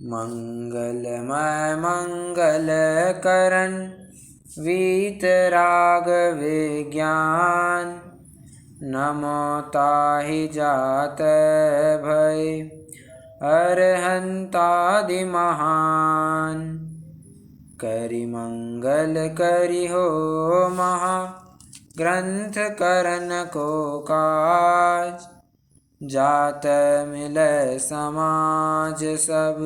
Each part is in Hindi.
मंगलमय मंगलकरण वीतराग विज्ञान नमो ताहि जात भय अरहंतादि महान। करि मंगल करि हो महा ग्रंथ करन को काज। जात मिलय समाज सब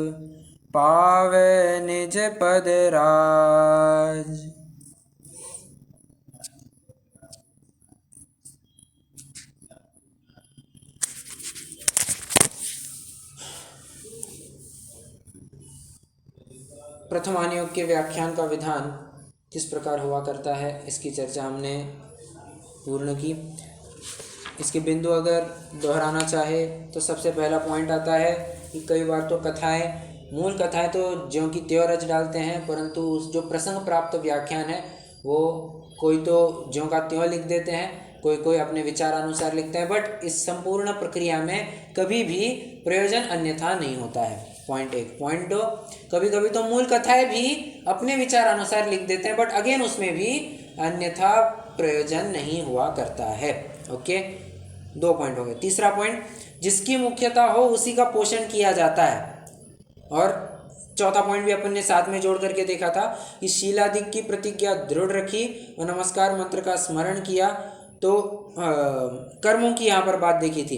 पावे निज पद राज। प्रथम योग के व्याख्यान का विधान किस प्रकार हुआ करता है, इसकी चर्चा हमने पूर्ण की। इसके बिंदु अगर दोहराना चाहे तो सबसे पहला पॉइंट आता है कि कई बार तो कथाएं, मूल कथाएं तो ज्यों की त्यों रच डालते हैं, परंतु उस जो प्रसंग प्राप्त व्याख्यान है वो कोई तो ज्यों का त्यों लिख देते हैं, कोई अपने विचारानुसार लिखते हैं, बट इस संपूर्ण प्रक्रिया में कभी भी प्रयोजन अन्यथा नहीं होता है। पॉइंट एक। पॉइंट दो, कभी कभी तो मूल कथाएं भी अपने विचार अनुसार लिख देते हैं, बट अगेन उसमें भी अन्यथा प्रयोजन नहीं हुआ करता है। ओके, 2 पॉइंट हो गए। तीसरा पॉइंट, जिसकी मुख्यता हो उसी का पोषण किया जाता है। और चौथा पॉइंट भी अपन ने साथ में जोड़ करके देखा था कि शीलादिक की प्रतिज्ञा दृढ़ रखी और नमस्कार मंत्र का स्मरण किया। तो कर्मों की यहाँ पर बात देखी थी।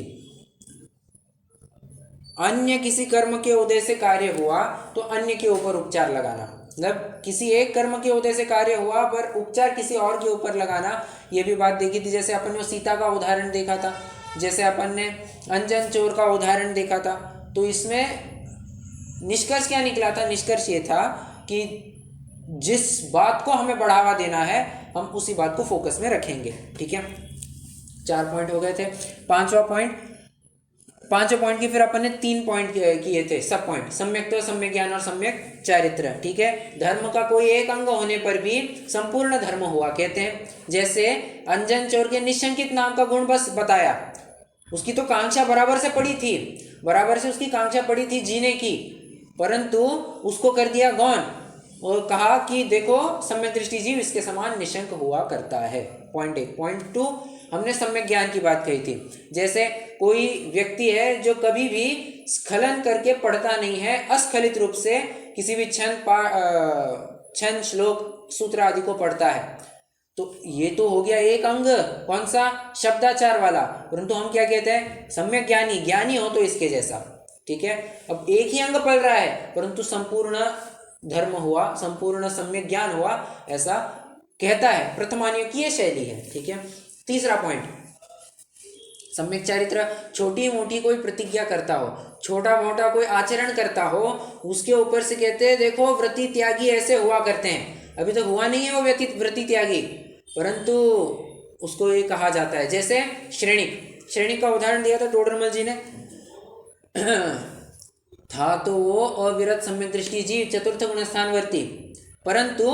अन्य किसी कर्म के उदय से कार्य हुआ तो अन्य के ऊपर उपचार लगाना, मतलब किसी एक कर्म के उदय से कार्य हुआ पर उपचार किसी और के ऊपर लगाना, ये भी बात देखी थी। जैसे अपन ने सीता का उदाहरण देखा था, जैसे अपन ने अंजन चोर का उदाहरण देखा था। तो इसमें निष्कर्ष क्या निकला था? निष्कर्ष ये था कि जिस बात को हमें बढ़ावा देना है हम उसी बात को फोकस में रखेंगे। ठीक है, 4 पॉइंट हो गए थे। पांचवा पॉइंट की फिर अपन ने 3 पॉइंट किए थे, सब पॉइंट, सम्यक्त्व, सम्यक ज्ञान और सम्यक चारित्र। ठीक है, धर्म का कोई एक अंग होने पर भी संपूर्ण धर्म हुआ कहते हैं। जैसे अंजन चोर के निशंकित नाम का गुण बस बताया, उसकी तो कांक्षा बराबर से पड़ी थी, बराबर से उसकी कांक्षा पड़ी थी जीने की, परंतु उसको कर दिया गौण और कहा कि देखो सम्यक दृष्टि जीव इसके समान निशंक हुआ करता है। पॉइंट 1। पॉइंट 2, हमने सम्यक ज्ञान की बात कही थी। जैसे कोई व्यक्ति है जो कभी भी स्खलन करके पढ़ता नहीं है, अस्खलित रूप से किसी भी छंद, श्लोक, सूत्र आदि को पढ़ता है, तो ये तो हो गया एक अंग, कौन सा? शब्दाचार वाला। परंतु हम क्या कहते हैं? सम्यक ज्ञानी, ज्ञानी हो तो इसके जैसा। ठीक है, अब एक ही अंग पढ़ रहा है परंतु संपूर्ण धर्म हुआ, संपूर्ण सम्यक ज्ञान हुआ, ऐसा कहता है। प्रथमानियों की ये शैली है। ठीक है, तीसरा पॉइंट, सम्यक चारित्र, छोटी मोटी कोई प्रतिज्ञा करता हो, छोटा मोटा कोई आचरण करता हो, उसके ऊपर से कहते हैं देखो व्रति त्यागी ऐसे हुआ करते हैं। अभी तक हुआ नहीं है वो व्रति त्यागी, परंतु उसको ये कहा जाता है। जैसे श्रेणिक का उदाहरण दिया था टोडरमल जी ने। था तो वो अविरत सम्यक दृष्टि जीव, चतुर्थ गुण स्थानवर्ती, परंतु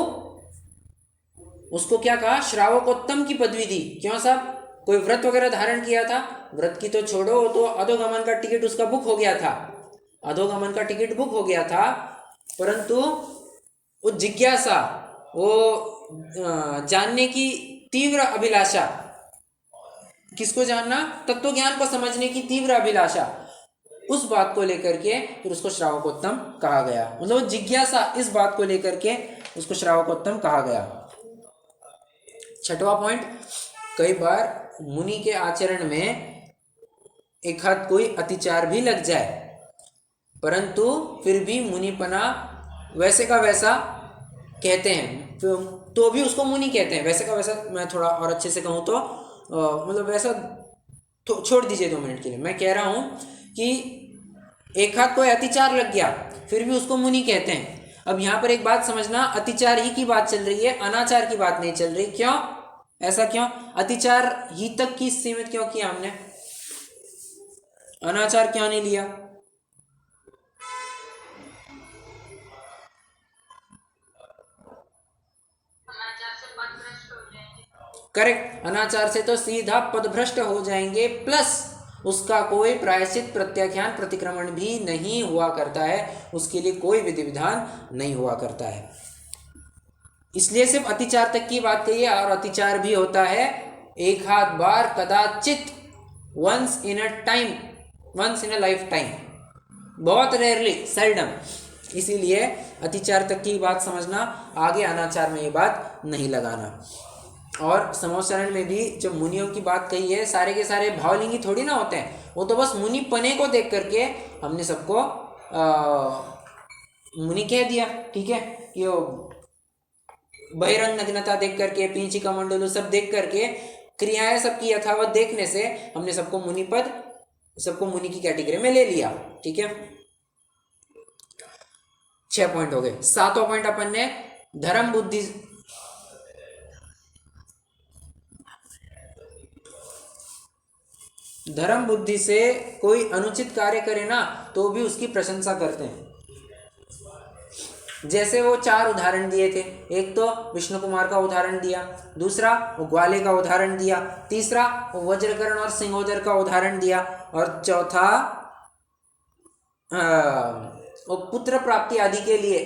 उसको क्या कहा? श्रावकोत्तम की पदवी दी। क्यों साहब? कोई व्रत वगैरह धारण किया था, व्रत की तो छोड़ो, तो अधोगमन का टिकट उसका बुक हो गया था, अधोगमन का टिकट बुक हो गया था, परंतु वो जिज्ञासा, वो जानने की तीव्र अभिलाषा, किसको जानना? तत्व ज्ञान को समझने की तीव्र अभिलाषा, उस बात को लेकर के फिर उसको श्रावकोत्तम कहा गया। मतलब जिज्ञासा, इस बात को लेकर के उसको श्रावकोत्तम कहा गया। छठवां पॉइंट, कई बार मुनि के आचरण में एक हाथ कोई अतिचार भी लग जाए, परंतु फिर भी मुनिपना वैसे का वैसा कहते हैं, तो भी उसको मुनि कहते हैं। वैसे का वैसा, मैं थोड़ा और अच्छे से कहूँ तो मतलब वैसा तो छोड़ दीजिए 2 मिनट के लिए। मैं कह रहा हूँ कि एक हाथ कोई अतिचार लग गया फिर भी उसको मुनि कहते हैं। अब यहाँ पर एक बात समझना, अतिचार ही की बात चल रही है, अनाचार की बात नहीं चल रही। क्यों? ऐसा क्यों? अतिचार ही तक की सीमित क्यों किया हमने? अनाचार क्यों नहीं लिया? करेक्ट, अनाचार से तो सीधा पदभ्रष्ट हो जाएंगे, प्लस उसका कोई प्रायश्चित प्रत्याख्यान प्रतिक्रमण भी नहीं हुआ करता है, उसके लिए कोई विधि विधान नहीं हुआ करता है। इसलिए सिर्फ अतिचार तक की बात कही है, और अतिचार भी होता है एक आध बार, कदाचित, once in a time, once in a lifetime, बहुत रेयरली, सेल्डम। इसीलिए अतिचार तक की बात समझना, आगे अनाचार में ये बात नहीं लगाना। और समोचरण में भी जो मुनियों की बात कही है, सारे के सारे भावलिंगी थोड़ी ना होते हैं, वो तो बस मुनि पने को देख करके हमने सबको मुनि कह दिया, ठीक है। ये बहिरंग नग्नता देख करके, पींची का मंडलू सब देख करके, क्रियाएं सबकी यथावत देखने से हमने सबको मुनि पद, सबको मुनि की कैटेगरी में ले लिया, ठीक है। 6 पॉइंट हो गए। 7वां पॉइंट अपन ने धर्म बुद्धि, धर्म बुद्धि से कोई अनुचित कार्य करे ना तो भी उसकी प्रशंसा करते हैं। जैसे वो 4 उदाहरण दिए थे, एक तो विष्णु कुमार का उदाहरण दिया, दूसरा वो ग्वाले का उदाहरण दिया, तीसरा वो वज्रकर्ण और सिंहोदर का उदाहरण दिया, और चौथा वो पुत्र प्राप्ति आदि के लिए,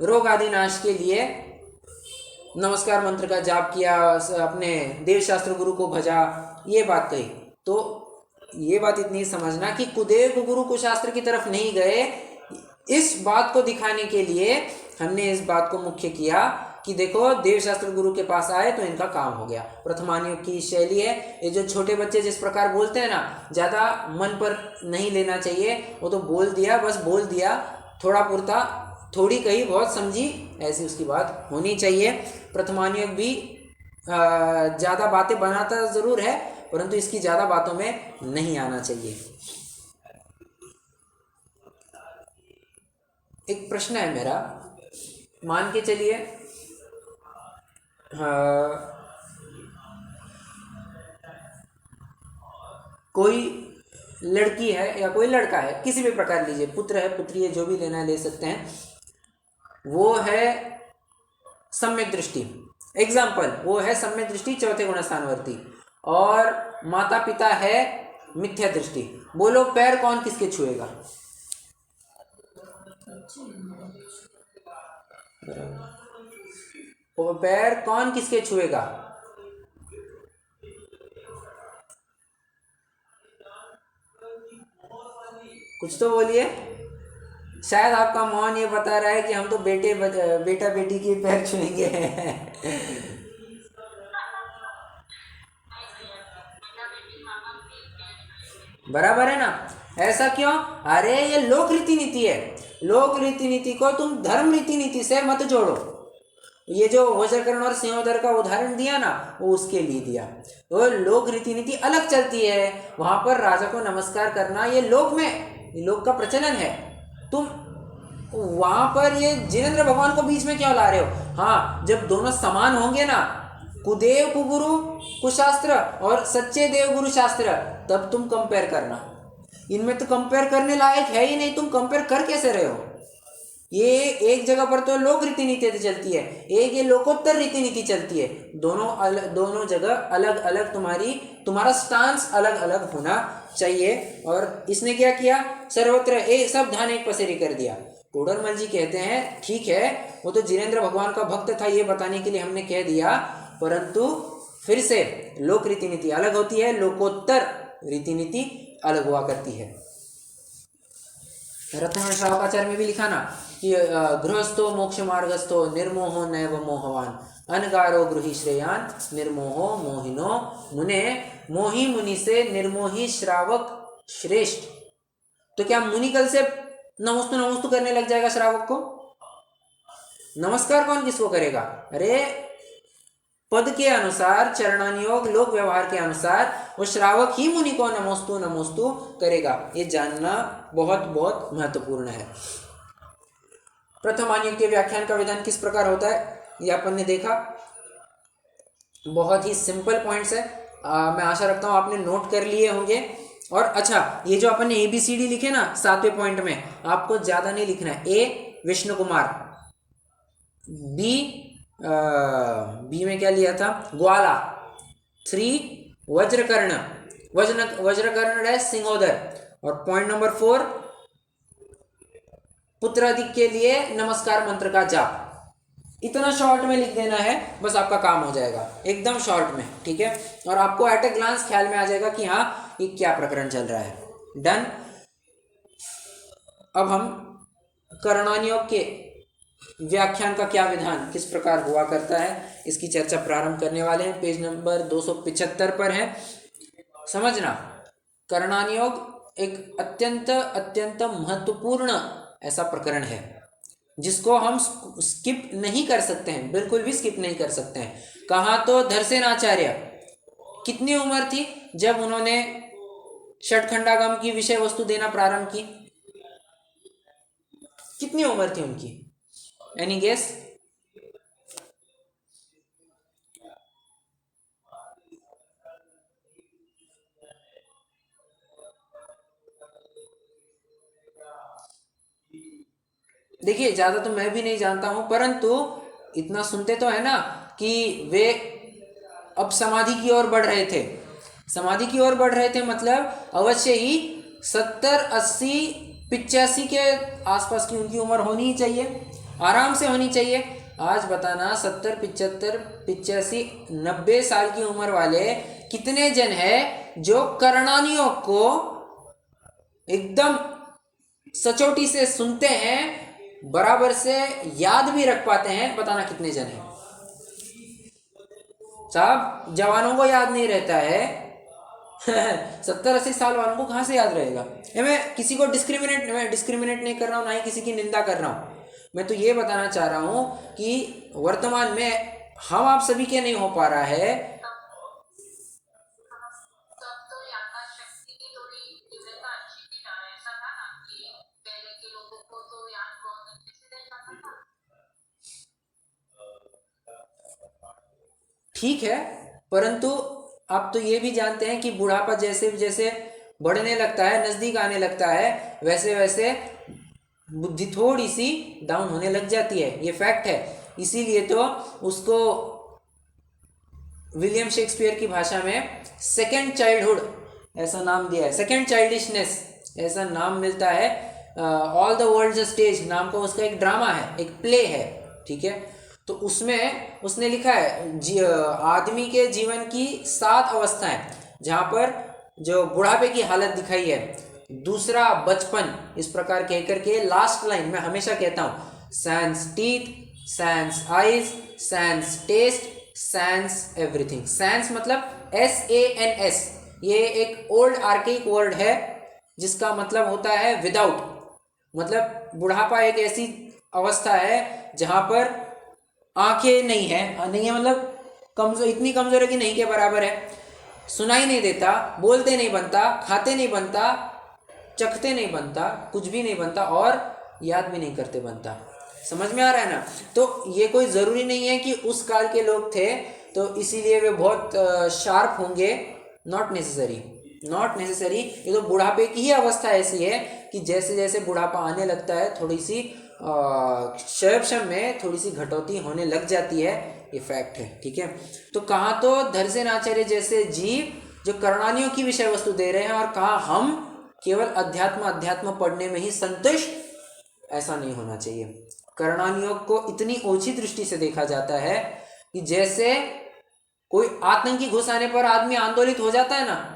रोग आदि नाश के लिए नमस्कार मंत्र का जाप किया, अपने देवशास्त्र गुरु को भजा, ये बात कही। तो ये बात इतनी समझना कि कुदेव गुरु कुशास्त्र की तरफ नहीं गए, इस बात को दिखाने के लिए हमने इस बात को मुख्य किया कि देखो देवशास्त्र गुरु के पास आए तो इनका काम हो गया। प्रथमानियों की शैली है, ये जो छोटे बच्चे जिस प्रकार बोलते हैं ना, ज़्यादा मन पर नहीं लेना चाहिए, वो तो बोल दिया, बस बोल दिया, थोड़ा पुरता, थोड़ी कही बहुत समझी, ऐसी उसकी बात होनी चाहिए। प्रथमानियोग भी ज़्यादा बातें बनाता ज़रूर है, परंतु इसकी ज़्यादा बातों में नहीं आना चाहिए। एक प्रश्न है मेरा, मान के चलिए कोई लड़की है या कोई लड़का है, किसी भी प्रकार लीजिए, पुत्र है, पुत्री है, जो भी लेना है ले सकते हैं, वो है सम्यक दृष्टि, एग्जाम्पल वो है सम्यक दृष्टि, चौथे गुणस्थानवर्ती, और माता पिता है मिथ्या दृष्टि। बोलो पैर कौन किसके छुएगा? पैर कौन किसके छुएगा? कुछ तो बोलिए। शायद आपका मौन ये बता रहा है कि हम तो बेटा बेटी के पैर छुएंगे। बराबर है ना? ऐसा क्यों? अरे ये लोक रीति नीति है, लोक रीति नीति को तुम धर्म रीति नीति से मत जोड़ो। ये जो वज्रकर्ण और सिंहोदर का उदाहरण दिया ना, वो उसके लिए दिया। तो लोक रीति नीति अलग चलती है, वहां पर राजा को नमस्कार करना ये लोक में, लोक का प्रचलन है। तुम वहां पर ये जिनेंद्र भगवान को बीच में क्यों ला रहे हो? हाँ, जब दोनों समान होंगे ना, कुदेव कुगुरु कुशास्त्र और सच्चे देव गुरु शास्त्र, तब तुम कंपेयर करना। इनमें तो कंपेयर करने लायक है ही नहीं, तुम कंपेयर कर कैसे रहे हो? ये एक जगह पर तो लोक रीति नीति चलती है, एक ये लोकोत्तर रीति नीति चलती है। दोनों जगह अलग अलग तुम्हारा स्टांस अलग अलग होना चाहिए। और इसने क्या किया? सर्वत्र एक सब धान एक पसेरी कर दिया। टोडरमल जी कहते हैं ठीक है, वो तो जिनेंद्र भगवान का भक्त था, ये बताने के लिए हमने कह दिया, परंतु फिर से लोक रीति नीति अलग होती है, लोकोत्तर रीति नीति अलग हुआ करती है। रत्न श्रावकाचार्य में भी लिखा ना कि गृहस्थो मोक्ष मार्गस्थो निर्मोहो नैव मोहवान अनगारो गृही श्रेयान निर्मोहो मोहिनो मुने। मोही मुनि से निर्मोही श्रावक श्रेष्ठ। तो क्या मुनि कल से नमस्तु करने लग जाएगा श्रावक को? नमस्कार कौन किसको करेगा? अरे पद के अनुसार, चरणानुयोग, लोक व्यवहार के अनुसार वो श्रावक ही मुनि को नमोस्तु करेगा। ये जानना बहुत बहुत महत्वपूर्ण है। प्रथमानुयोग के व्याख्यान का विधान किस प्रकार होता है ये अपन ने देखा। बहुत ही सिंपल पॉइंट्स है, मैं आशा रखता हूँ आपने नोट कर लिए होंगे। और अच्छा, ये जो अपन ने ABCD लिखे ना 7वें पॉइंट में, आपको ज्यादा नहीं लिखना है। A विष्णु कुमार, बी में क्या लिया था? ग्वाला, 3 वज्रकर्ण, वज्रकर्ण डैश सिंहोदर। और पॉइंट नंबर 4, पुत्रादिक के लिए नमस्कार मंत्र का जाप। इतना शॉर्ट में लिख देना है, बस आपका काम हो जाएगा, एकदम शॉर्ट में, ठीक है। और आपको एट ए ग्लांस ख्याल में आ जाएगा कि हाँ ये क्या प्रकरण चल रहा है। डन। अब हम कर्णानियोग के व्याख्यान का क्या विधान किस प्रकार हुआ करता है इसकी चर्चा प्रारंभ करने वाले हैं। पेज नंबर 275 पर है। समझना, कर्णानियोग एक अत्यंत अत्यंत महत्वपूर्ण ऐसा प्रकरण है जिसको हम स्किप नहीं कर सकते हैं, बिल्कुल भी स्किप नहीं कर सकते हैं। कहा तो धरसेनाचार्य, कितनी उम्र थी जब उन्होंने षटखंडागम की विषय वस्तु देना प्रारंभ की? कितनी उम्र थी उनकी? Any guess? देखिए, ज्यादा तो मैं भी नहीं जानता हूं, परंतु इतना सुनते तो है ना कि वे अब समाधि की ओर बढ़ रहे थे। समाधि की ओर बढ़ रहे थे मतलब अवश्य ही 70, 80, 85 के आसपास की उनकी उम्र होनी ही चाहिए, आराम से होनी चाहिए। आज बताना 70, 75, 85, 90 साल की उम्र वाले कितने जन है जो कर्णानियों को एकदम सचोटी से सुनते हैं, बराबर से याद भी रख पाते हैं? बताना कितने जन हैं साहब। जवानों को याद नहीं रहता है 70-80 साल वालों को कहाँ से याद रहेगा? मैं किसी को डिस्क्रिमिनेट नहीं कर रहा हूँ, ना ही किसी की निंदा कर रहा हूँ। मैं तो ये बताना चाह रहा हूँ कि वर्तमान में हम आप सभी के नहीं हो पा रहा है। ठीक है, परंतु आप तो ये भी जानते हैं कि बुढ़ापा जैसे जैसे बढ़ने लगता है, नजदीक आने लगता है, वैसे वैसे बुद्धि थोड़ी सी डाउन होने लग जाती है, ये फैक्ट है। इसीलिए तो उसको विलियम शेक्सपियर की भाषा में सेकेंड चाइल्डहुड ऐसा नाम दिया है, सेकेंड चाइल्डिशनेस ऐसा नाम मिलता है। ऑल द वर्ल्ड्स स्टेज नाम का उसका एक ड्रामा है, एक प्ले है, ठीक है। तो उसमें उसने लिखा है आदमी के जीवन की 7 अवस्थाएं, जहाँ पर जो बुढ़ापे की हालत दिखाई है, दूसरा बचपन, इस प्रकार कह करके लास्ट लाइन मैं हमेशा कहता हूँ, sans teeth, sans eyes, sans taste, sans everything. Sans मतलब SANS, ये एक ओल्ड आर्केइक वर्ड है जिसका मतलब होता है विदाउट। मतलब बुढ़ापा एक ऐसी अवस्था है जहाँ पर आंखें नहीं है, नहीं है मतलब कमजोर, इतनी कमजोर है कि नहीं के बराबर है, सुनाई नहीं देता, बोलते नहीं बनता, खाते नहीं बनता, चखते नहीं बनता, कुछ भी नहीं बनता, और याद भी नहीं करते बनता। समझ में आ रहा है ना? तो ये कोई ज़रूरी नहीं है कि उस काल के लोग थे तो इसीलिए वे बहुत शार्प होंगे, नॉट नेसेसरी, नॉट नेसेसरी। ये तो बुढ़ापे की ही अवस्था ऐसी है कि जैसे जैसे बुढ़ापा आने लगता है, थोड़ी सी शैव में थोड़ी सी घटौती होने लग जाती है, ये फैक्ट है, ठीक है। तो कहाँ तो धरसेनाचार्य जैसे जीव जो कर्णानियों की विषय वस्तु दे रहे हैं, और कहाँ हम केवल अध्यात्म पढ़ने में ही संतुष्ट, ऐसा नहीं होना चाहिए। कर्णानियोग को इतनी ओछी दृष्टि से देखा जाता है कि जैसे कोई आतंकी घुस आने पर आदमी आंदोलित हो जाता है ना,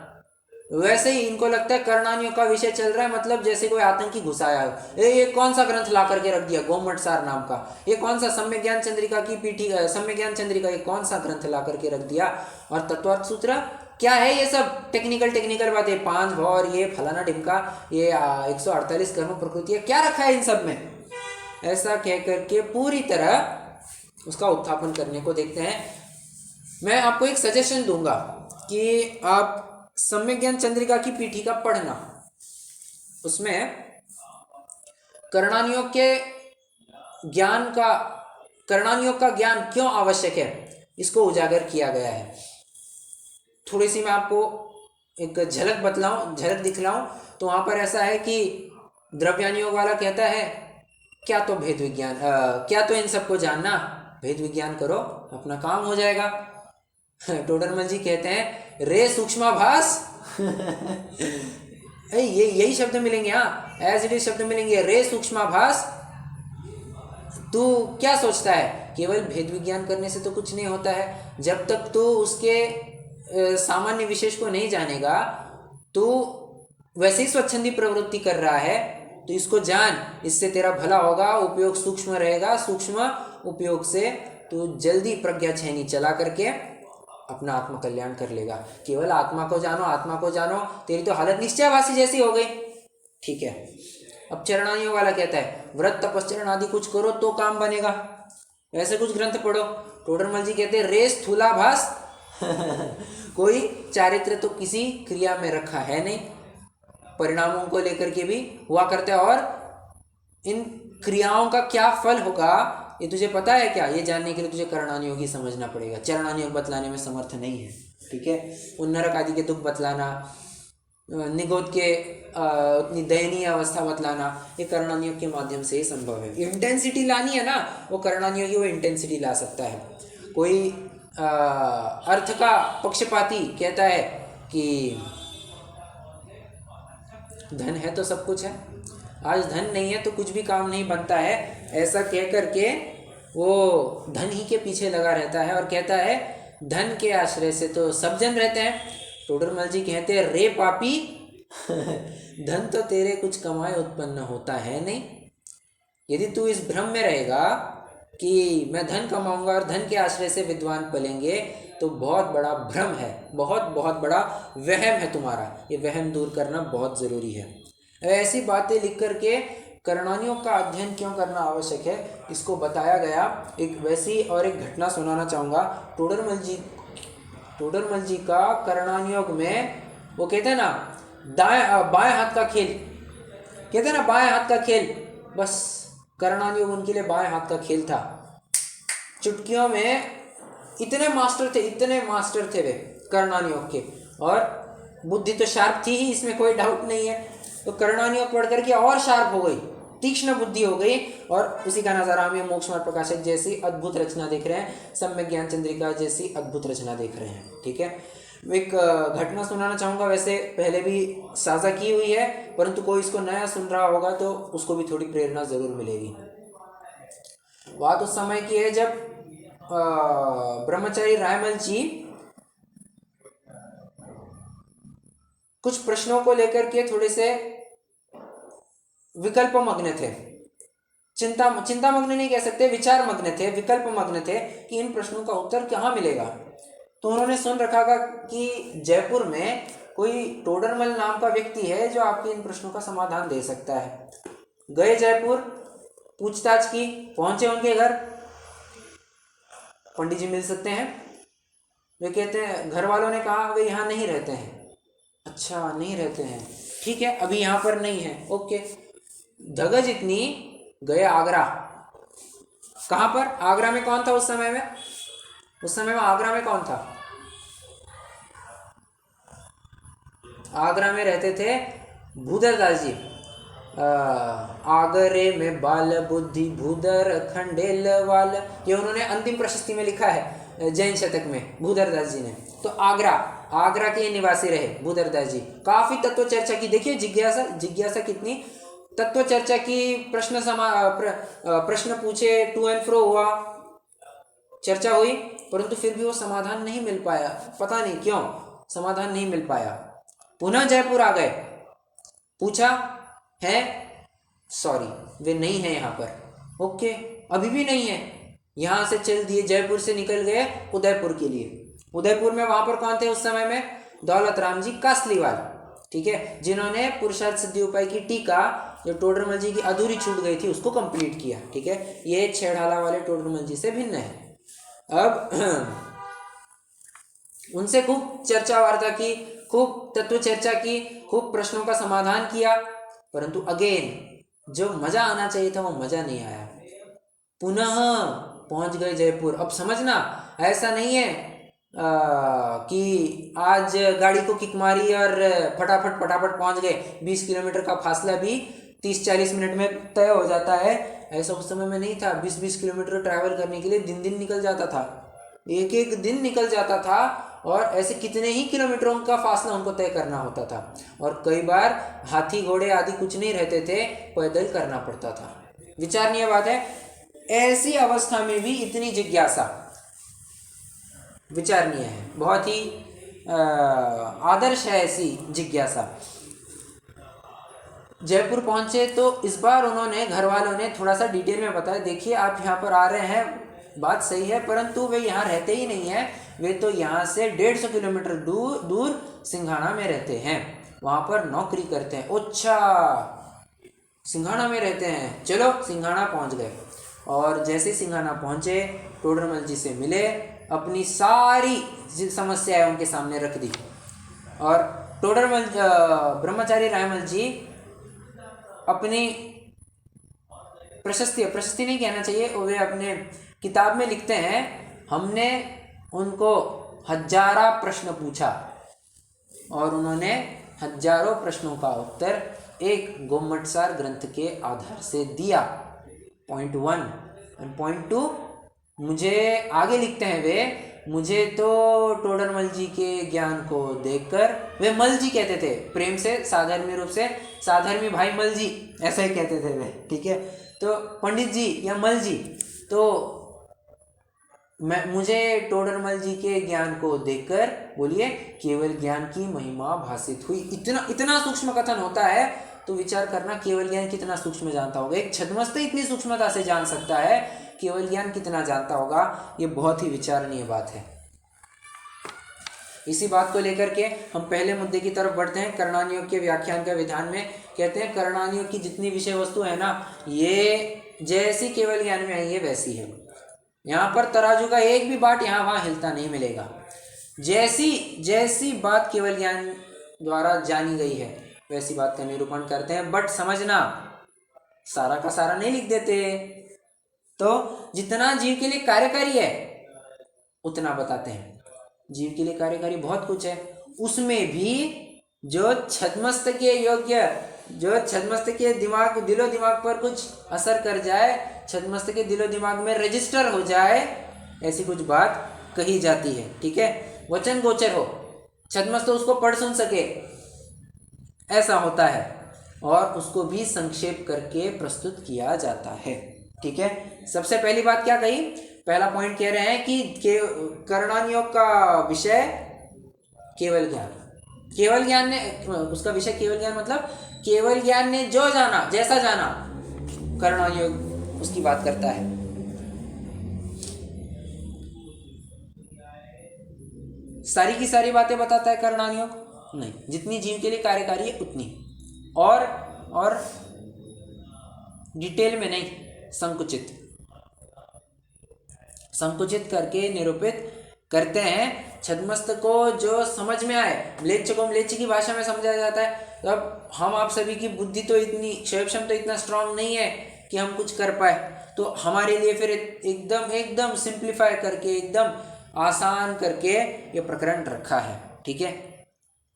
वैसे ही इनको लगता है कर्णानियोग का विषय चल रहा है मतलब जैसे कोई आतंकी घुस आया है। ये कौन सा ग्रंथ ला करके रख दिया गोमटसार नाम का, ये कौन सा सम्यक ज्ञान चंद्रिका की पीठी, सम्यक ज्ञान चंद्रिका ये कौन सा ग्रंथ ला करके रख दिया, और तत्वार्थ सूत्र क्या है, ये सब टेक्निकल बातें, 5 भौर, ये फलाना ढिमका, ये 148 कर्म प्रकृति, क्या रखा है इन सब में, ऐसा कह करके पूरी तरह उसका उत्थापन करने को देखते हैं। मैं आपको एक सजेशन दूंगा कि आप सम्यक ज्ञान चंद्रिका की पीठिका पढ़ना, उसमें कर्णानियोग के ज्ञान का, कर्णानियोग का ज्ञान क्यों आवश्यक है, इसको उजागर किया गया है। थोड़ी सी मैं आपको एक झलक दिखलाऊं तो वहां पर ऐसा है कि द्रव्यानियोग वाला कहता है क्या तो भेद विज्ञान, क्या तो इन सबको जानना, भेद विज्ञान करो अपना काम हो जाएगा। टोडरमल जी कहते हैं रे सूक्ष्माभास ये यही शब्द मिलेंगे। हाँ, एज इट इज शब्द मिलेंगे। रे सूक्ष्माभास। तू क्या सोचता है, केवल भेद विज्ञान करने से तो कुछ नहीं होता है। जब तक तू उसके सामान्य विशेष को नहीं जानेगा, तू वैसे ही स्वच्छंदी प्रवृत्ति कर रहा है, तो इसको जान, इससे तेरा भला होगा, उपयोग सूक्ष्म रहेगा। सूक्ष्म उपयोग से तू जल्दी प्रज्ञा छेनी चला करके अपना आत्म कल्याण कर लेगा। केवल आत्मा को जानो, आत्मा को जानो, तेरी तो हालत निश्चयवासी जैसी हो गई। ठीक है, अब चरणानियों वाला कहता है व्रत तपश्चरण आदि कुछ करो तो काम बनेगा। ऐसे कुछ ग्रंथ पढ़ो। टोडरमल जी कहते हैं रे स्थूलाभास कोई चारित्र तो किसी क्रिया में रखा है नहीं, परिणामों को लेकर के भी हुआ करता है, और इन क्रियाओं का क्या फल होगा ये तुझे पता है क्या, ये जानने के लिए तुझे करणानियोग ही समझना पड़ेगा। चरणानियोग बतलाने में समर्थ नहीं है। ठीक है, उन नरक आदि के दुख बतलाना, निगोद के उतनी दयनीय अवस्था बतलाना, ये करणानियोग के माध्यम से ही संभव है। इंटेंसिटी लानी है ना, वो करणानियोग ही वो इंटेंसिटी ला सकता है। कोई अर्थ का पक्षपाती कहता है कि धन है तो सब कुछ है, आज धन नहीं है तो कुछ भी काम नहीं बनता है, ऐसा कह करके वो धन ही के पीछे लगा रहता है और कहता है धन के आश्रय से तो सब जन रहते हैं। टोडरमल जी कहते हैं रे पापी धन तो तेरे कुछ कमाए उत्पन्न होता है नहीं। यदि तू इस भ्रम में रहेगा कि मैं धन कमाऊंगा और धन के आश्रय से विद्वान पलेंगे, तो बहुत बड़ा भ्रम है, बहुत बहुत बड़ा वहम है तुम्हारा। ये वहम दूर करना बहुत ज़रूरी है। ऐसी बातें लिख करके करणानियों का अध्ययन क्यों करना आवश्यक है, इसको बताया गया। एक वैसी और एक घटना सुनाना चाहूँगा। टोडरमल जी का करणानियोग में वो कहते हैं ना बाएं हाथ का खेल, कहते हैं ना बाएं हाथ का खेल, बस करणानियोग उनके लिए बाएं हाथ का खेल था। चुटकियों में इतने मास्टर थे वे करणानियोग के, और बुद्धि तो शार्प थी ही, इसमें कोई डाउट नहीं है। तो करणानियोग पढ़ करके और शार्प हो गई, तीक्ष्ण बुद्धि हो गई, और उसी का नज़ारा हम मोक्ष मार्ग प्रकाशक जैसी अद्भुत रचना देख रहे हैं, सम्यक ज्ञान चंद्रिका जैसी अद्भुत रचना देख रहे हैं। ठीक है, एक घटना सुनाना चाहूँगा, वैसे पहले भी साझा की हुई है, परंतु कोई इसको नया सुन रहा होगा तो उसको भी थोड़ी प्रेरणा ज़रूर मिलेगी। बात उस समय की है जब ब्रह्मचारी रायमल जी कुछ प्रश्नों को लेकर के थोड़े से विकल्प मग्न थे, चिंता मग्न नहीं कह सकते, विचार मग्न थे, विकल्प मग्न थे कि इन प्रश्नों का उत्तर कहाँ मिलेगा। तो उन्होंने सुन रखा था कि जयपुर में कोई टोडरमल नाम का व्यक्ति है जो आपके इन प्रश्नों का समाधान दे सकता है। गए जयपुर, पूछताछ की, पहुंचे उनके घर, पंडित जी मिल सकते हैं? वे कहते हैं, घर वालों ने कहा वे यहाँ नहीं रहते हैं। अच्छा, नहीं रहते हैं, ठीक है, अभी यहाँ पर नहीं है, ओके। धगज इतनी, गए आगरा। कहाँ पर? आगरा में कौन था उस समय में? उस समय में आगरा में कौन था? आगरा में रहते थे भूदर दास जी। आगरे में बाल बुद्धि भूदर खंडेल वाल, ये उन्होंने अंतिम प्रशस्ति में लिखा है जैन शतक में, भूदर दास जी ने। तो आगरा के निवासी रहे भूदर दास जी। काफी तत्व चर्चा की, देखिए जिज्ञासा कितनी, तत्व चर्चा की, प्रश्न पूछे, टू एंड फ्रो हुआ, चर्चा हुई, परंतु फिर भी वो समाधान नहीं मिल पाया। पता नहीं क्यों समाधान नहीं मिल पाया। पुनः जयपुर आ गए, पूछा है, सॉरी वे नहीं है यहाँ पर। ओके, अभी भी नहीं है। यहाँ से चल दिए, जयपुर से निकल गए उदयपुर के लिए। उदयपुर में वहाँ पर कौन थे उस समय में? दौलत राम जी कासलीवाल, ठीक है, जिन्होंने पुरुषार्थ सिद्धि उपाय की टीका जो टोडरमल जी की अधूरी छूट गई थी उसको कंप्लीट किया। ठीक है, ये छेड़ाला वाले टोडरमल जी से भिन्न है। अब उनसे खूब चर्चा वार्ता की, खूब तत्व चर्चा की, खूब प्रश्नों का समाधान किया, परंतु अगेन जो मजा आना चाहिए था वो मजा नहीं आया। पुनः पहुंच गए जयपुर। अब समझना, ऐसा नहीं है कि आज गाड़ी को किक मारी और फटाफट पहुंच गए। 20 किलोमीटर का फासला भी 30-40 मिनट में तय हो जाता है, ऐसा उस समय में नहीं था। 20-20 किलोमीटर ट्रैवल करने के लिए दिन निकल जाता था, एक दिन निकल जाता था, और ऐसे कितने ही किलोमीटरों का फासला उनको तय करना होता था, और कई बार हाथी घोड़े आदि कुछ नहीं रहते थे, पैदल करना पड़ता था। विचारणीय बात है, ऐसी अवस्था में भी इतनी जिज्ञासा विचारणीय है, बहुत ही आदर्श है ऐसी जिज्ञासा। जयपुर पहुंचे तो इस बार उन्होंने, घर वालों ने थोड़ा सा डिटेल में बताया, देखिए आप यहाँ पर आ रहे हैं, बात सही है, परंतु वे यहाँ रहते ही नहीं हैं, वे तो यहाँ से 150 किलोमीटर दूर सिंघाना में रहते हैं, वहाँ पर नौकरी करते हैं। अच्छा, सिंघाना में रहते हैं, चलो सिंघाना पहुँच गए। और जैसे सिंघाना पहुँचे, टोडरमल जी से मिले, अपनी सारी समस्याएं उनके सामने रख दी। और टोडरमल ब्रह्मचारी रायमल जी अपनी प्रशस्ति नहीं कहना चाहिए, वे अपने किताब में लिखते हैं, हमने उनको हजारों प्रश्न पूछा और उन्होंने हजारों प्रश्नों का उत्तर एक गोमटसार ग्रंथ के आधार से दिया। पॉइंट 1 और पॉइंट 2 मुझे आगे लिखते हैं वे, मुझे तो टोडरमल जी के ज्ञान को देखकर, वे मल जी कहते थे प्रेम से, साधर्मी रूप से, साधर्मी भाई मल जी ऐसा ही कहते थे वे, ठीक है। तो पंडित जी या मल जी, तो मुझे टोडरमल जी के ज्ञान को देखकर, बोलिए, केवल ज्ञान की महिमा भासित हुई। इतना सूक्ष्म कथन होता है, तो विचार करना केवल ज्ञान कितना सूक्ष्म जानता होगा। एक छद्मस्त इतनी सूक्ष्मता से जान सकता है, केवल ज्ञान कितना जानता होगा, ये बहुत ही विचारणीय बात है। इसी बात को लेकर के हम पहले मुद्दे की तरफ बढ़ते हैं। कर्णानुयोग के व्याख्यान का विधान में कहते हैं, कर्णानुयोग की जितनी विषय वस्तु है ना, ये जैसी केवल ज्ञान में है ये वैसी है। यहाँ पर तराजू का एक भी बाट यहाँ वहाँ हिलता नहीं मिलेगा। जैसी बात केवल ज्ञान द्वारा जानी गई है वैसी बात का निरूपण करते हैं। बट समझना, सारा का सारा नहीं लिख देते। तो जितना जीव के लिए कार्यकारी है उतना बताते हैं। जीव के लिए कार्यकारी बहुत कुछ है, उसमें भी जो छद्मस्त के योग्य, जो छद्मस्त के दिमाग, दिलो दिमाग पर कुछ असर कर जाए, छद्मस्त के दिलो दिमाग में रजिस्टर हो जाए, ऐसी कुछ बात कही जाती है, ठीक है। वचन गोचर हो, छद्मस्त उसको पढ़ सुन सके, ऐसा होता है, और उसको भी संक्षेप करके प्रस्तुत किया जाता है, ठीक है। सबसे पहली बात क्या कही, पहला पॉइंट कह रहे हैं कि कर्णानुयोग का विषय केवल ज्ञान, केवल ज्ञान ने, उसका विषय केवल ज्ञान मतलब केवल ज्ञान ने जो जाना, जैसा जाना, कर्णानुयोग उसकी बात करता है। सारी की सारी बातें बताता है कर्णानुयोग नहीं, जितनी जीव के लिए कार्यकारी है उतनी, और डिटेल में नहीं, संकुचित करके निरूपित करते हैं। छद्मस्त को जो समझ में आए, म्लेच्छ को म्लेच्छ की भाषा में समझाया जाता है। तो अब हम आप सभी की बुद्धि तो इतनी, क्षयक्षम तो इतना स्ट्रांग नहीं है कि हम कुछ कर पाए, तो हमारे लिए फिर एकदम सिंप्लीफाई करके, एकदम आसान करके ये प्रकरण रखा है, ठीक है।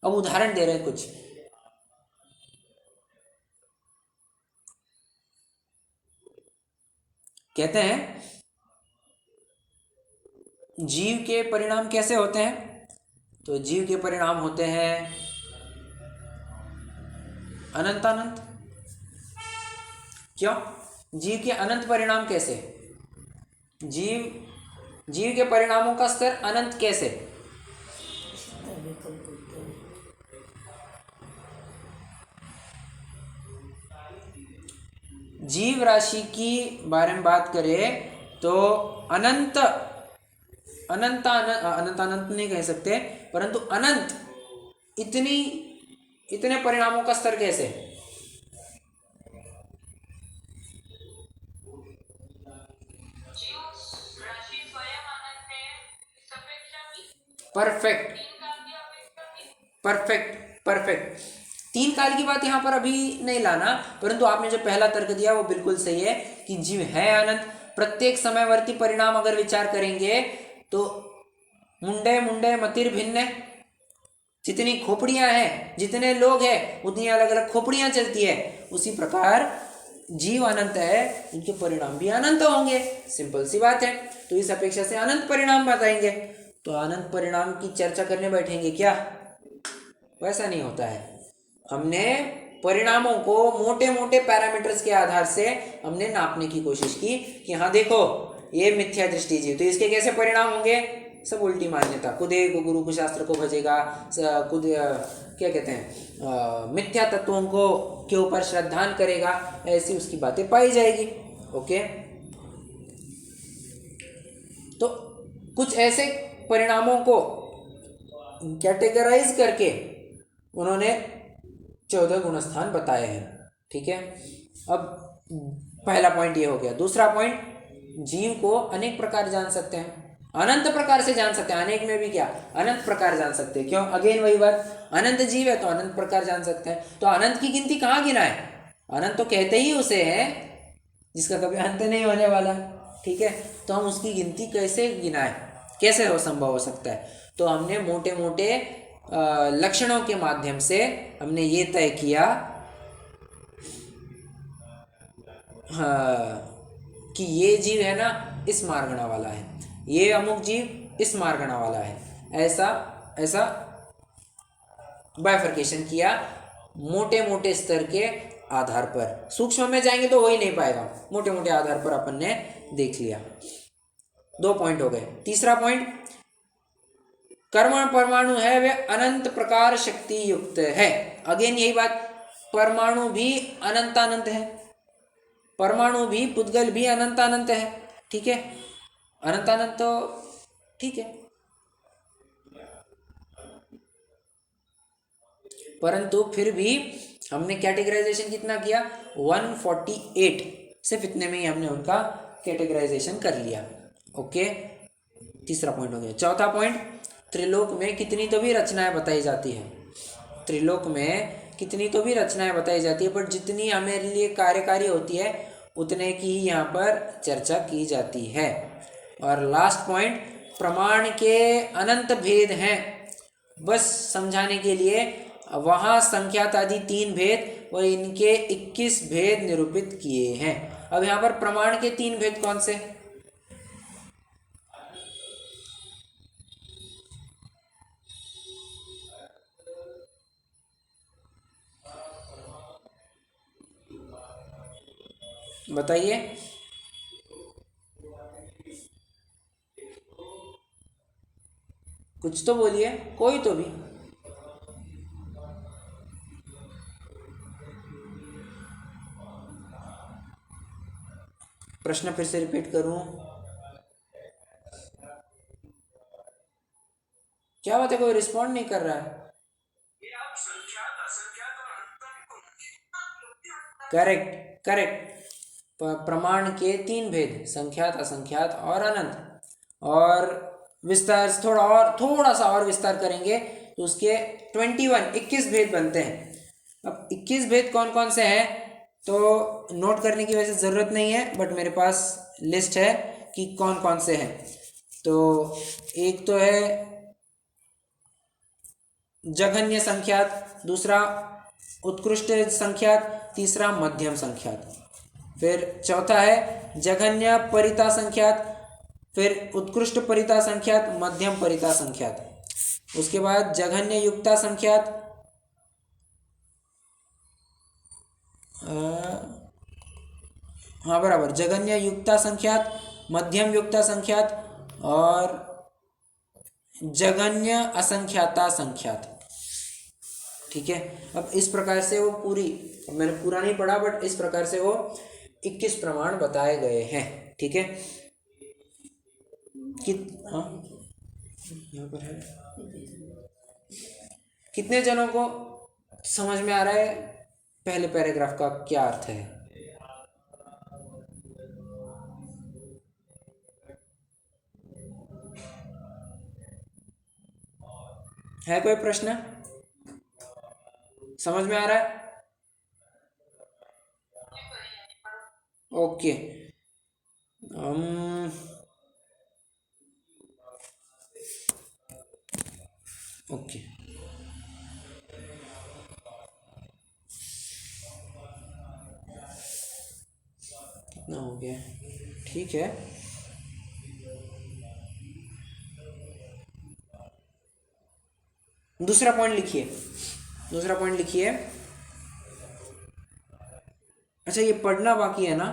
अब उदाहरण दे रहे हैं कुछ। कहते हैं जीव के परिणाम कैसे होते हैं, तो जीव के परिणाम होते हैं अनंत। क्यों? जीव के अनंत परिणाम कैसे? जीव के परिणामों का स्तर अनंत कैसे? जीव राशि की बारे में बात करें तो अनंत नहीं कह सकते, परंतु अनंत इतने परिणामों का स्तर कैसे? परफेक्ट। 3 काल की बात यहाँ पर अभी नहीं लाना, परंतु आपने जो पहला तर्क दिया वो बिल्कुल सही है कि जीव है अनंत। प्रत्येक समयवर्ती परिणाम अगर विचार करेंगे तो मुंडे मतिर भिन्न, जितनी खोपड़ियां हैं, जितने लोग हैं, उतनी अलग अलग खोपड़ियां चलती है। उसी प्रकार जीव अनंत है, उनके परिणाम भी अनंत होंगे, सिंपल सी बात है। तो इस अपेक्षा से अनंत परिणाम बताएंगे। तो अनंत परिणाम की चर्चा करने बैठेंगे क्या? वैसा नहीं होता है। हमने परिणामों को मोटे मोटे पैरामीटर्स के आधार से हमने नापने की कोशिश की कि हाँ देखो ये मिथ्या दृष्टि जीव, तो इसके कैसे परिणाम होंगे? सब उल्टी मान्यता, खुदे को गुरु को शास्त्र को भजेगा, खुद क्या कहते हैं मिथ्या तत्वों को के ऊपर श्रद्धान करेगा, ऐसी उसकी बातें पाई जाएगी। ओके, तो कुछ ऐसे परिणामों को कैटेगराइज करके उन्होंने 14 गुणस्थान बताए हैं। ठीक है, अब पहला पॉइंट ये हो गया। दूसरा पॉइंट, जीव को अनेक प्रकार जान सकते हैं, अनंत प्रकार से जान सकते हैं। अनेक में भी क्या, अनंत प्रकार जान सकते हैं। क्यों? अगेन वही बात, अनंत जीव है तो अनंत प्रकार जान सकते हैं। तो अनंत की गिनती कहाँ गिनाए? अनंत तो कहते ही उसे है जिसका कभी अंत नहीं होने वाला। ठीक है, तो हम उसकी गिनती कैसे गिनाए, कैसे हो संभव हो सकता है? तो हमने मोटे मोटे लक्षणों के माध्यम से हमने ये तय किया कि ये जीव है ना इस मार्गणा वाला है, ये अमुक जीव इस मार्गणा वाला है, ऐसा ऐसा बाइफर्केशन किया मोटे मोटे स्तर के आधार पर। सूक्ष्म में जाएंगे तो हो ही नहीं पाएगा, मोटे मोटे आधार पर अपन ने देख लिया। 2 पॉइंट हो गए। तीसरा पॉइंट, कर्म परमाणु है वे अनंत प्रकार शक्ति युक्त है। अगेन यही बात, परमाणु भी अनंतानंत है, परमाणु भी पुद्गल भी अनंतानंत है। ठीक है, अनंतानंत तो ठीक है, परंतु फिर भी हमने कैटेगराइजेशन कितना किया? 148, सिर्फ इतने में ही हमने उनका कैटेगराइजेशन कर लिया। ओके, तीसरा पॉइंट हो गया। चौथा पॉइंट, त्रिलोक में कितनी तो भी रचनाएं बताई जाती है, त्रिलोक में कितनी तो भी रचनाएं बताई जाती है, पर जितनी हमारे लिए कार्यकारी होती है उतने की ही यहाँ पर चर्चा की जाती है। और लास्ट पॉइंट, प्रमाण के अनंत भेद हैं, बस समझाने के लिए वहाँ संख्यात आदि 3 भेद और इनके 21 भेद निरूपित किए हैं। अब यहाँ पर प्रमाण के 3 भेद कौन से? बताइए। कुछ तो बोलिए, कोई तो भी। प्रश्न फिर से रिपीट करूं? क्या बात है, कोई रिस्पॉन्ड नहीं कर रहा है? करेक्ट करेक्ट, प्रमाण के 3 भेद, संख्यात, असंख्यात और अनंत। और विस्तार थोड़ा सा और विस्तार करेंगे तो उसके 21 भेद बनते हैं। अब 21 भेद कौन कौन से हैं तो नोट करने की वैसे ज़रूरत नहीं है, बट मेरे पास लिस्ट है कि कौन कौन से हैं। तो एक तो है जघन्य संख्यात, दूसरा उत्कृष्ट संख्यात, तीसरा मध्यम संख्यात, फिर चौथा है जघन्य परिता संख्यात, फिर उत्कृष्ट परिता संख्यात, मध्यम परिता संख्यात, उसके बाद जघन्य युक्ता संख्यात, हाँ बराबर, जघन्य युक्ता संख्यात, मध्यम युक्ता संख्यात और जघन्य असंख्याता संख्यात। ठीक है, अब इस प्रकार से वो पूरी, मैंने पूरा नहीं पढ़ा बट इस प्रकार से वो 21 प्रमाण बताए गए हैं। ठीक है, हाँ यहाँ पर है। कितने जनों को समझ में आ रहा है पहले पैराग्राफ का क्या अर्थ है कोई प्रश्न? समझ में आ रहा है? ओके, ओके, कितना हो गया? ठीक है, दूसरा पॉइंट लिखिए, दूसरा पॉइंट लिखिए। अच्छा ये पढ़ना बाकी है ना?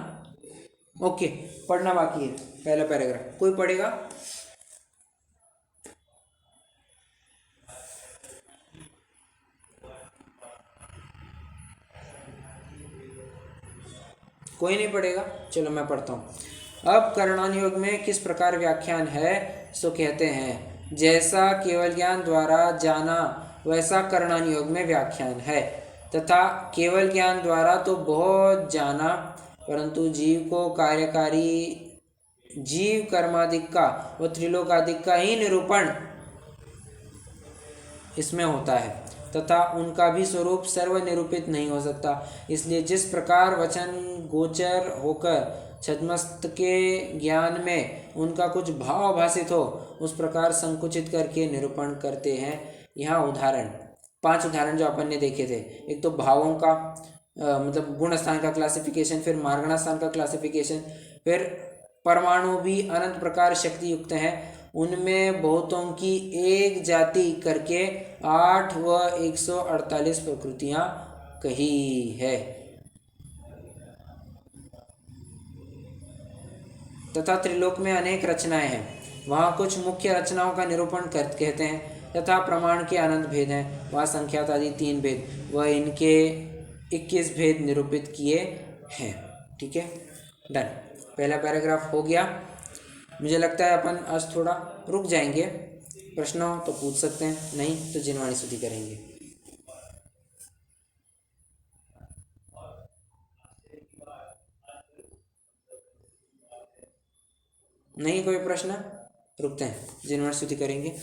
ओके, पढ़ना बाकी है पहला पैराग्राफ, कोई पढ़ेगा? कोई नहीं पढ़ेगा, चलो मैं पढ़ता हूँ। अब कर्णान योग में किस प्रकार व्याख्यान है? सो कहते हैं जैसा केवल ज्ञान द्वारा जाना वैसा कर्णान योग में व्याख्यान है, तथा केवल ज्ञान द्वारा तो बहुत जाना, परंतु जीव को कार्यकारी जीव कर्मादिक का व त्रिलोकादिक का ही निरूपण इसमें होता है, तथा उनका भी स्वरूप सर्वनिरूपित नहीं हो सकता। इसलिए जिस प्रकार वचन गोचर होकर छद्मस्त के ज्ञान में उनका कुछ भाव भाषित हो, उस प्रकार संकुचित करके निरूपण करते हैं। यहाँ उदाहरण 5 उदाहरण जो अपन ने देखे थे, एक तो भावों का मतलब गुण स्थान का क्लासिफिकेशन, फिर मार्गणा स्थान का क्लासिफिकेशन, फिर परमाणु भी अनंत प्रकार शक्ति युक्त हैं, उनमें बहुतों की एक जाति करके 8 व 148 प्रकृतियां कही है, तथा त्रिलोक में अनेक रचनाएं हैं, वहाँ कुछ मुख्य रचनाओं का निरूपण कर कहते हैं, तथा प्रमाण के अनंत भेद हैं, वहाँ संख्यात आदि 3 भेद व इनके 21 भेद निरूपित किए हैं। ठीक है, डन। पहला पैराग्राफ हो गया। मुझे लगता है अपन आज थोड़ा रुक जाएंगे, प्रश्न हो तो पूछ सकते हैं, नहीं तो जिनवाणी स्तुति करेंगे। नहीं कोई प्रश्न? रुकते हैं, जिनवाणी स्तुति करेंगे।